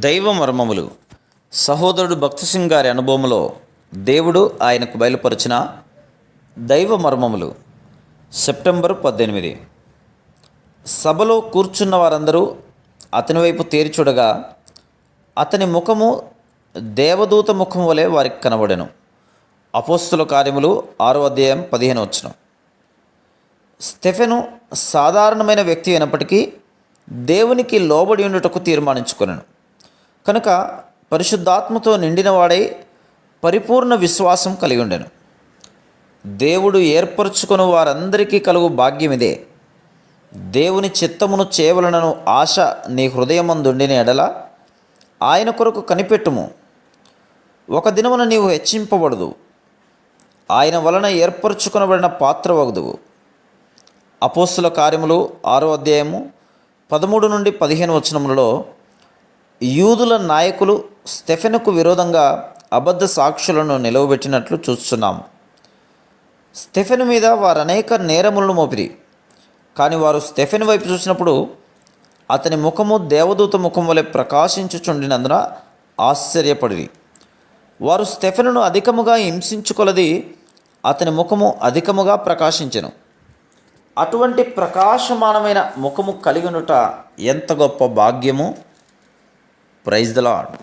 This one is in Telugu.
దైవ మర్మములు. సహోదరుడు భక్తి సింగ్ గారి అనుభవంలో దేవుడు ఆయనకు బయలుపరిచిన దైవ మర్మములు. సెప్టెంబర్ 18. సభలో కూర్చున్న వారందరూ అతని వైపు తేరి చూడగా అతని ముఖము దేవదూత ముఖం వలె వారికి కనబడెను. అపోస్తుల కార్యములు 6:15. స్టెఫెను సాధారణమైన వ్యక్తి అయినప్పటికీ దేవునికి లోబడి ఉండుటకు తీర్మానించుకొనెను. కనుక పరిశుద్ధాత్మతో నిండినవాడై పరిపూర్ణ విశ్వాసం కలిగి ఉండెను. దేవుడు ఏర్పరచుకొని వారందరికీ కలుగు భాగ్యమిదే. దేవుని చిత్తమును చేయవలనను ఆశ నీ హృదయమందుండిన ఎడల ఆయన కొరకు కనిపెట్టుము. ఒక దినమున నీవు హెచ్చింపబడదు, ఆయన వలన ఏర్పరచుకొనబడిన పాత్రవగుదువు. అపోస్తుల కార్యములు 6:13-15 యూదుల నాయకులు స్టెఫెనుకు విరోధంగా అబద్ధ సాక్షులను నిలవబెట్టినట్లు చూస్తున్నాము. స్టెఫెను మీద వారు అనేక నేరములను మోపిరి. కానీ వారు స్టెఫెను వైపు చూసినప్పుడు అతని ముఖము దేవదూత ముఖం వలె ప్రకాశించుచుండినందున ఆశ్చర్యపడిరి. వారు స్టెఫెనును అధికముగా హింసించుకొలది అతని ముఖము అధికముగా ప్రకాశించెను. అటువంటి ప్రకాశమానమైన ముఖము కలిగి ఉండుట ఎంత గొప్ప భాగ్యము. Praise the lord.